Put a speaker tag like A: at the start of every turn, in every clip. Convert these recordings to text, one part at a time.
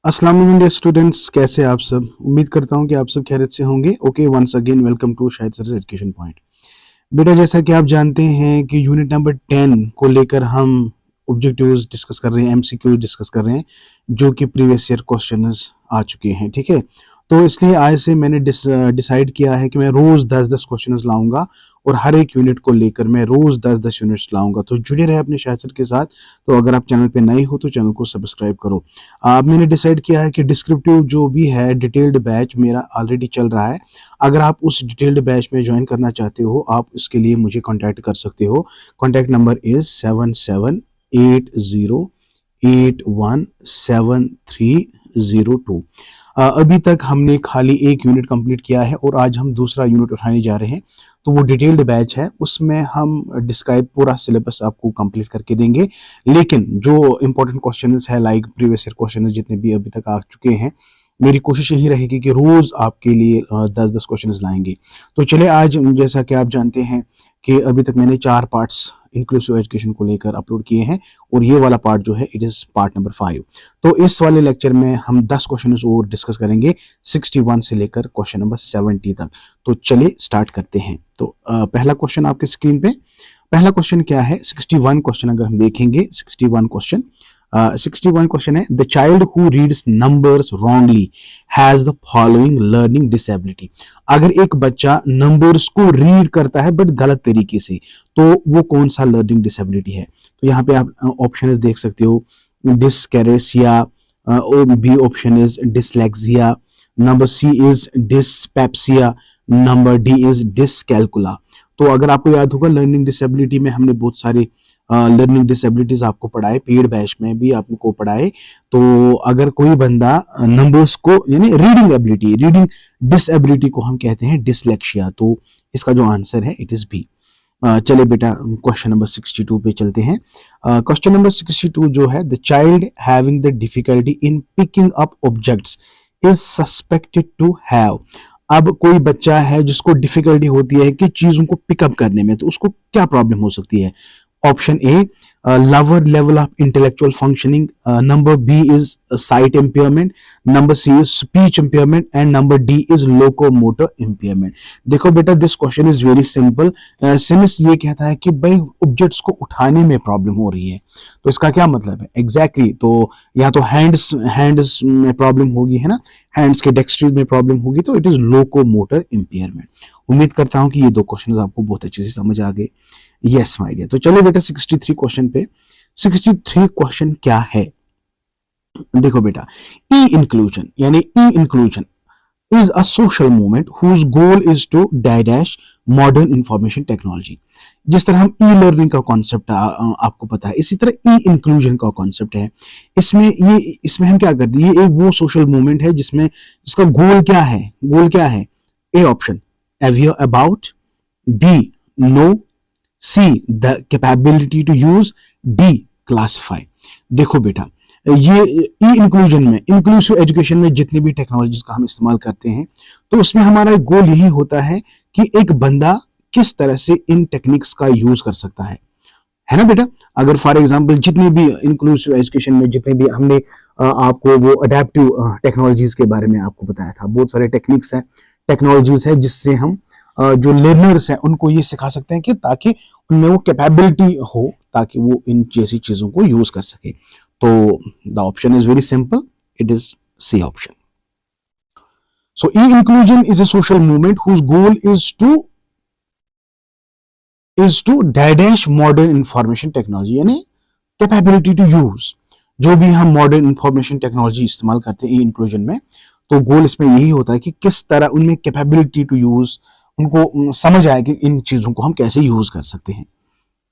A: अस्सलाम वालेकुम dear students, कैसे आप सब। उम्मीद करता हूं कि आप सब खैरियत से होंगे। Okay, once again welcome to Shahid sir education point. बेटा, जैसा कि आप जानते हैं कि यूनिट नंबर 10 को लेकर हम ऑब्जेक्टिव्स डिस्कस कर रहे हैं, एमसीक्यू डिस्कस कर रहे हैं, जो कि प्रीवियस ईयर क्वेश्चंस आ चुके हैं। ठीक है, तो इसलिए आज से मैंने डिसाइड किया है कि मैं रोज 10-10 क्वेश्चंस लाऊंगा और हर एक यूनिट को लेकर मैं रोज 10-10 यूनिट्स लाऊंगा। तो जुड़े रहे अपने शाहिद सर के साथ। तो अगर आप चैनल पे नए हो तो चैनल को सब्सक्राइब करो। अब मैंने डिसाइड किया है कि डिस्क्रिप्टिव जो भी है डिटेल्ड बैच मेरा ऑलरेडी चल रहा है। अगर आप उस डिटेल्ड बैच में ज्वाइन करना चाहते हो, आप इसके लिए मुझे कांटेक्ट कर सकते हो। Contact number is 7780817302। अभी तक हमने खाली एक यूनिट कंप्लीट किया है और आज हम दूसरा यूनिट उठाने जा रहे हैं। तो वो डिटेल्ड बैच है, उसमें हम डिस्क्राइब पूरा सिलेबस आपको कंप्लीट करके देंगे। लेकिन जो इंपॉर्टेंट क्वेश्चंस है, लाइक प्रीवियस ईयर क्वेश्चंस जितने भी अभी तक आ चुके हैं, मेरी कोशिश यही रहेगी कि रोज आपके लिए 10-10 क्वेश्चंस लाएंगे। तो चले, आज जैसा कि आप जानते हैं कि अभी तक मैंने 4 पार्ट्स इंक्लूसिव एजुकेशन को लेकर अपलोड किए हैं और ये वाला पार्ट जो है इट इज पार्ट नंबर 5। तो इस वाले लेक्चर में हम 10 क्वेश्चंस और डिस्कस करेंगे, 61 से लेकर क्वेश्चन नंबर 70 तक। तो चलिए स्टार्ट करते हैं। तो पहला क्वेश्चन आपके स्क्रीन पे, पहला क्वेश्चन क्या है, 61 क्वेश्चन अगर हम देखेंगे, 61 क्वेश्चन 61 क्वेश्चन है, the child who reads numbers wrongly has the following learning disability. अगर एक बच्चा नंबर्स को रीड करता है बट गलत तरीके से, तो वो कौन सा लर्निंग डिसेबिलिटी है। तो यहाँ पे आप ऑप्शन देख सकते हो, dyscrasia, B option is dyslexia, number C is dyspepsia, number D is dyscalculia. तो अगर आपको याद होगा, लर्निंग डिसेबिलिटी में हमने बहुत सारे लर्निंग डिसेबिलिटीज आपको पढ़ाए, पेड बैच में भी आपको पढ़ाए। तो अगर कोई बंदा नंबर्स को, यानी रीडिंग एबिलिटी, रीडिंग डिसेबिलिटी को हम कहते हैं डिसलेक्सिया, तो इसका जो आंसर है इट इज बी। चले बेटा, क्वेश्चन नंबर 62 पे चलते हैं। क्वेश्चन नंबर 62 जो है, the child having the difficulty in picking up objects is suspected to have. अब कोई बच्चा है जिसको डिफिकल्टी होती है कि चीजों को पिकअप करने में, तो उसको क्या प्रॉब्लम हो सकती है। Option A, lower level of intellectual functioning, number B is sight impairment, number C is speech impairment and number D is locomotor impairment। देखो बेटा, this question is very simple. Since ये कहता है कि भाई ऑब्जेक्ट्स को उठाने में प्रॉब्लम हो रही है, तो इसका क्या मतलब है एग्जैक्टली तो या तो हैंड्स में प्रॉब्लम होगी, है ना, हैंड्स के डेक्स्ट्री में प्रॉब्लम होगी, तो इट इज लोकोमोटर इम्पेयरमेंट। उम्मीद करता हूं कि ये दो क्वेश्चन आपको बहुत अच्छे से समझ आ गए। Yes my dear. तो चलिए बेटा 63 क्वेश्चन पे। 63 क्वेश्चन क्या है, देखो बेटा, ई इंक्लूजन, यानी e inclusion is a social movement whose goal is to dash modern information technology. जिस तरह हम ई लर्निंग का कॉन्सेप्ट आपको पता है, इसी तरह ई इंक्लूजन का कॉन्सेप्ट है। इसमें हम क्या करते हैं, ये एक वो सोशल मूवमेंट है जिसका गोल क्या है, गोल क्या है। A option, aware about, B no, C the capability to use, D classify. देखो बेटा, ये ई इंक्लूजन में, इंक्लूसिव एजुकेशन में जितनी भी टेक्नोलॉजीज का हम इस्तेमाल करते हैं, तो उसमें हमारा गोल यही होता है कि एक बंदा किस तरह से इन टेक्निक्स का यूज कर सकता है ना बेटा। अगर फॉर एग्जांपल जितनी भी इंक्लूसिव एजुकेशन में जितने भी हमने आपको वो अडेप्टिव टेक्नोलॉजीज के बारे में आपको बताया था, बहुत सारे टेक्निक्स हैं, टेक्नोलॉजीज है, जिससे हम जो लर्नर्स हैं उनको ये सिखा सकते हैं कि ताकि उनमें वो कैपेबिलिटी हो, ताकि वो इन जैसी चीजों को यूज कर सके। तो the option is very simple, it is C option. So E inclusion is a social movement whose goal is to dash modern information technology, यानी कैपेबिलिटी टू यूज। जो भी हम मॉडर्न इंफॉर्मेशन टेक्नोलॉजी इस्तेमाल करते हैं ई इंक्लूजन में, तो गोल इसमें यही होता है कि किस तरह उनमें कैपेबिलिटी टू यूज, उनको समझ आए कि इन चीजों को हम कैसे यूज कर सकते हैं।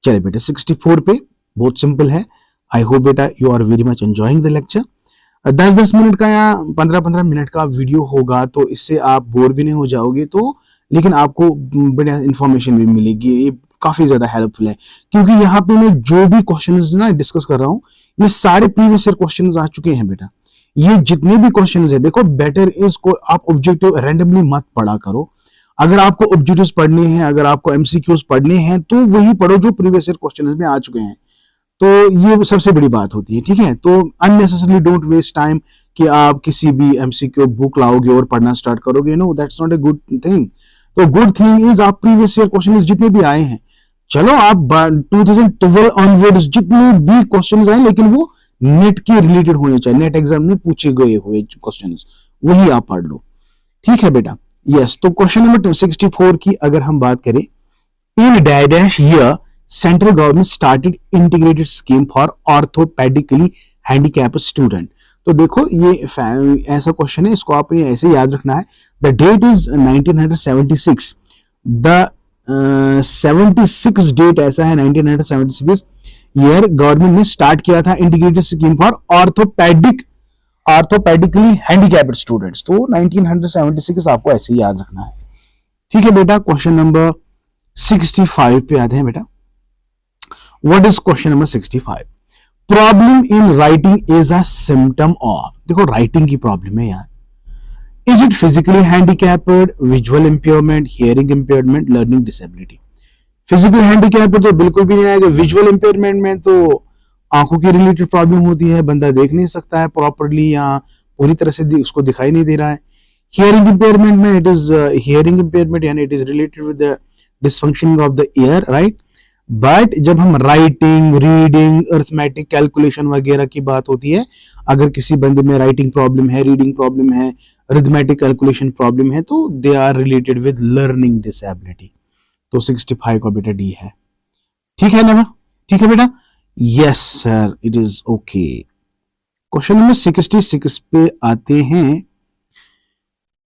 A: चलिए बेटा 64 पे, बहुत सिंपल है। आई होप बेटा you are very much enjoying the lecture. 10-10 minute का या 15-15 मिनट का वीडियो होगा, तो इससे आप बोर भी नहीं हो जाओगे, तो लेकिन आपको बढ़िया इंफॉर्मेशन भी मिलेगी। ये काफी ज्यादा हेल्पफुल है, क्योंकि यहाँ पे मैं जो भी क्वेश्चन ना डिस्कस कर रहा हूँ, ये सारे प्रीवियस ईयर क्वेश्चन आ चुके हैं बेटा। ये जितने भी क्वेश्चन है, देखो बेटर इज को आप ऑब्जेक्टिव रैंडमली मत पढ़ा करो। अगर आपको ऑब्जेक्टिव्स पढ़ने हैं, अगर आपको एमसीक्यूज पढ़ने हैं, तो वही पढ़ो जो प्रीवियस ईयर क्वेश्चन में आ चुके हैं। तो ये सबसे बड़ी बात होती है, ठीक है। तो अननेसेसरली डोंट वेस्ट टाइम कि आप किसी भी एमसीक्यू बुक लाओगे और पढ़ना स्टार्ट करोगे, no that's not a good thing. तो गुड थिंग इज आप प्रीवियस ईयर क्वेश्चन जितने भी आए हैं, चलो आप 2012 ऑनवर्ड्स जितने भी क्वेश्चन आए, लेकिन वो नेट के रिलेटेड होने चाहिए, नेट एग्जाम में पूछे गए हुए क्वेश्चन वही आप पढ़ लो, ठीक है बेटा। यस, तो क्वेश्चन नंबर 64 की अगर हम बात करें, in dash year central government started integrated scheme for orthopaedically handicap student. तो देखो ये ऐसा क्वेश्चन है, इसको आपने ऐसे याद रखना है। The date is 1976, the 76 date ऐसा है 1976 ईयर गवर्नमेंट ने स्टार्ट किया था integrated scheme for orthopaedically handicapped students. तो 1976 आपको ऐसे ही याद रखना है, ठीक है बेटा। क्वेश्चन नंबर 65 पे आते हैं बेटा। What is question number 65? Problem in writing is a symptom of, देखो राइटिंग की प्रॉब्लम है यार। Is it physically handicapped, visual impairment, hearing impairment, learning disability? Physical handicap तो बिल्कुल भी नहीं आएगा। विजुअल इंपेयरमेंट में तो आंखों की रिलेटेड प्रॉब्लम होती है, बंदा देख नहीं सकता है प्रॉपरली या पूरी तरह से उसको दिखाई नहीं दे रहा है। हियरिंग इंपेयरमेंट में इट इज हियरिंग इंपेयरमेंट यानी it is related with the dysfunctioning of the year, right. But जब हम राइटिंग, रीडिंग, अरिथमेटिक कैलकुलेशन वगैरह की बात होती है, अगर किसी बंदे में राइटिंग प्रॉब्लम है, रीडिंग प्रॉब्लम है, अरिथमेटिक कैलकुलेशन प्रॉब्लम है, तो they are related with learning disability. तो 65 का बेटा डी है, ठीक है ना, ठीक है बेटा। Yes sir, it is okay. Question number 66 पे आते हैं।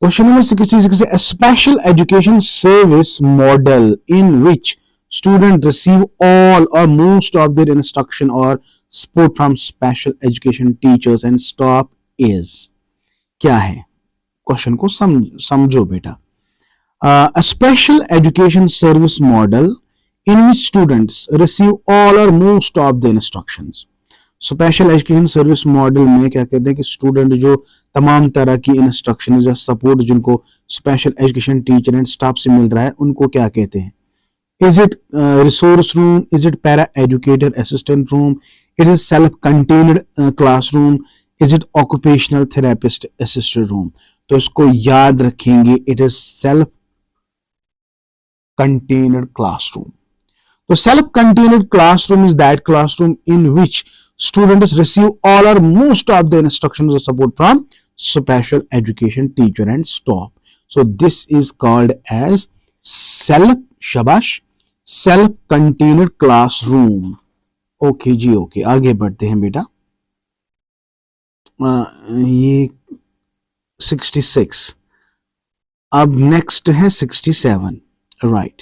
A: क्वेश्चन नंबर 66 है, special education service model in which student receive all और मोस्ट ऑफ देयर इंस्ट्रक्शन और support from special education teachers and staff is, क्या है? क्वेश्चन को समझो बेटा। A special education service model in which students receive all or most of the instructions. Special education service model में क्या कहते हैं कि स्टूडेंट जो तमाम तरह की इंस्ट्रक्शन या सपोर्ट जिनको special education teacher and staff से मिल रहा है, उनको क्या कहते हैं? Is it resource room, is it para educator assistant room, it is self contained classroom, is it occupational therapist assistant room? तो इसको याद रखेंगे, it is self contained classroom. So self-contained classroom is that classroom in which students receive all or most of the instructions or support from special education teacher and staff. So this is called as self-contained classroom. Okay ji, okay, आगे बढ़ते हैं बेटा। ये 66, अब next है 67, right.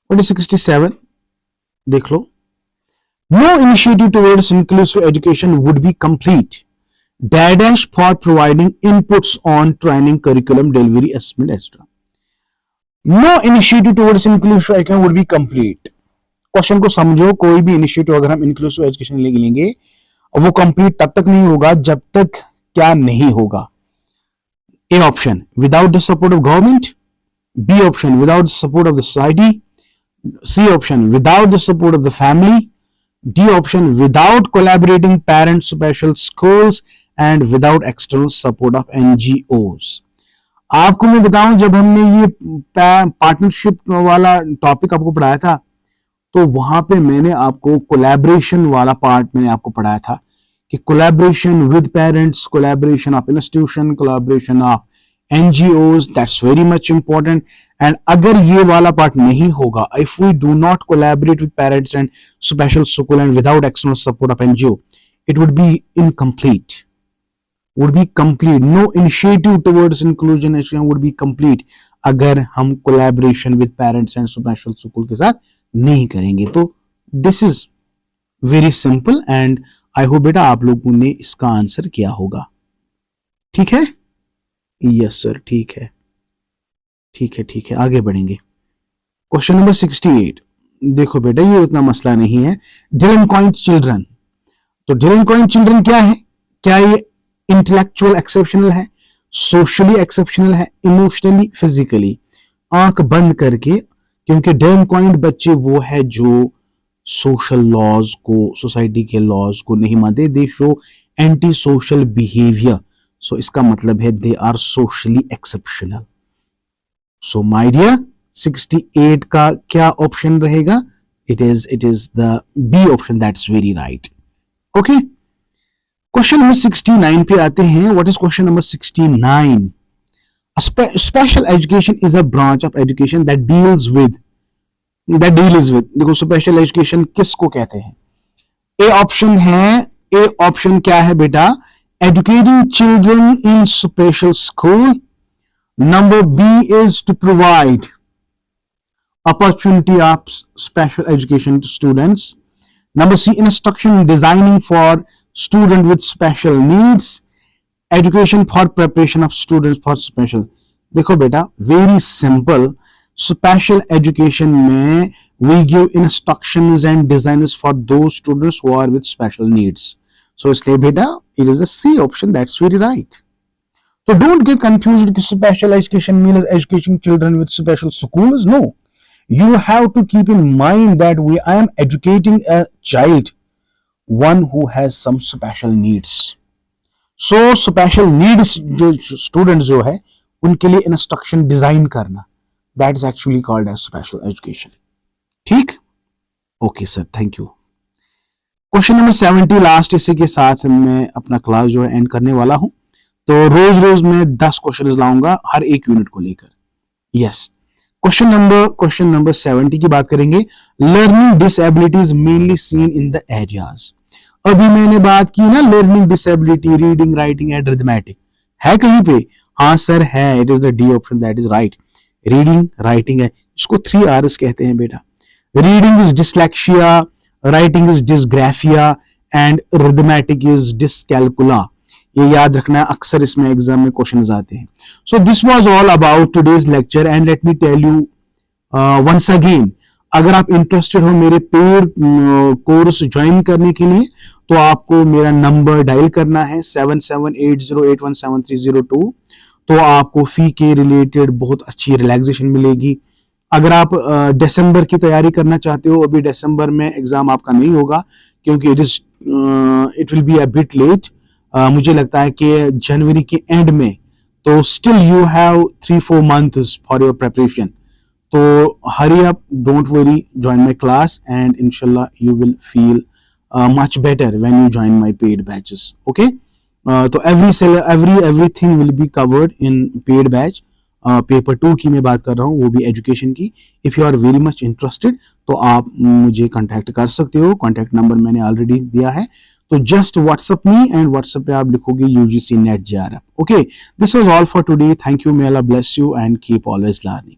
A: What is 67? देख लो। No initiative towards inclusive education would be complete dash for providing inputs on training, curriculum, delivery, assessment etcetera. No initiative towards inclusive education would be complete. Question को समझो, कोई भी initiative अगर हम inclusive education लेंगे वो कंप्लीट तब तक नहीं होगा जब तक क्या नहीं होगा। A option, without the support of government. B option, without the support of the society. C option, without the support of the family. D option, without collaborating parents, special schools and without external support of NGOs. आपको मैं बताऊं, जब हमने ये partnership वाला topic आपको पढ़ाया था, तो वहां पे मैंने आपको कोलैबोरेशन वाला पार्ट मैंने आपको पढ़ाया था कि collaboration with parents, collaboration of institution, collaboration of NGOs, that's very much important. And अगर ये वाला पार्ट नहीं होगा, if we do not collaborate with parents and special school and without external support of NGO, it would be incomplete. Would be complete. No initiative towards inclusion would be complete अगर हम collaboration with parents and special school के साथ नहीं करेंगे। तो this is very simple and I hope बेटा आप लोगों ने इसका आंसर किया होगा, ठीक है? यस सर, ठीक है, ठीक है, ठीक है, आगे बढ़ेंगे। क्वेश्चन नंबर 68, देखो बेटा ये उतना मसला नहीं है। डिलिंक्वेंट चिल्ड्रन, तो डिलिंक्वेंट चिल्ड्रन क्या है? क्या ये इंटेलेक्चुअल एक्सेप्शनल है, सोशली एक्सेप्शनल है, इमोशनली, फिजिकली? आंख बंद करके, क्योंकि डिलिंक्वेंट बच्चे वो है जो सोशल लॉज को, सोसाइटी के लॉज को नहीं मानते, they show anti social behaviour, so इसका मतलब है they are socially exceptional. So my dear 68 का क्या ऑप्शन रहेगा? It is the B option, that's very right. Okay, question number 69 पे आते हैं। What is question number 69? Special education is a branch of education that deals with देखो special education किसको कहते हैं? ए ऑप्शन है, ए ऑप्शन क्या है बेटा? Educating children in special school. Number B is to provide opportunity of special education to students. Number C, instruction designing for student with special needs. Education for preparation of students for special. देखो बेटा, very simple. Special education में we give instructions and designs for those students who are with special needs. So इसलिए बेटा it is the C option, that's very right. So don't get confused कि special education means educating children with special schools. No. You have to keep in mind that I am educating a child, one who has some special needs. So special needs जो students जो है उनके लिए instruction design करना, that is actually called as special education. ठीक? Okay sir, thank you. Question number 70 last, इसी के साथ मैं अपना क्लास जो है एंड करने वाला हूं। तो रोज रोज मैं 10 क्वेश्चन लाऊंगा हर एक यूनिट को लेकर। यस, क्वेश्चन नंबर 70 की बात करेंगे। Learning disabilities mainly seen in the areas. अभी मैंने बात की ना learning disability, reading, writing and arithmetic, है कहीं पे? हाँ सर है, it is the D option, that is right. Reading, writing है, इसको 3 R's कहते हैं बेटा। Reading is dyslexia, writing is dysgraphia and arithmetic is dyscalculia. ये याद रखना है, अक्सर इसमें एग्जाम में क्वेश्चंस आते हैं। So this was all about today's lecture and let me tell you once again, अगर आप इंटरेस्टेड हो मेरे पेड कोर्स ज्वाइन करने के लिए तो आपको मेरा नंबर डायल करना है 7780817302। तो आपको फी के रिलेटेड बहुत अच्छी रिलैक्सेशन मिलेगी। अगर आप दिसंबर की तैयारी करना चाहते हो, अभी दिसंबर में एग्जाम आपका नहीं होगा क्योंकि it will be a bit late. मुझे लगता है कि जनवरी के एंड में, तो still you have 3-4 months for your preparation. तो hurry up, don't worry, join my class and इंशाल्लाह you will feel much better when you join my paid batches. Okay, तो everything will be covered in paid batch. Paper 2 की मैं बात कर रहा हूँ, वो भी एजुकेशन की। If you are very much interested तो आप मुझे कांटेक्ट कर सकते हो, कांटेक्ट नंबर मैंने ऑलरेडी दिया है। तो just WhatsApp me and WhatsApp पे आप लिखोगे UGC NET JRF। Okay, this was all for today. Thank you, may Allah bless you and keep always learning.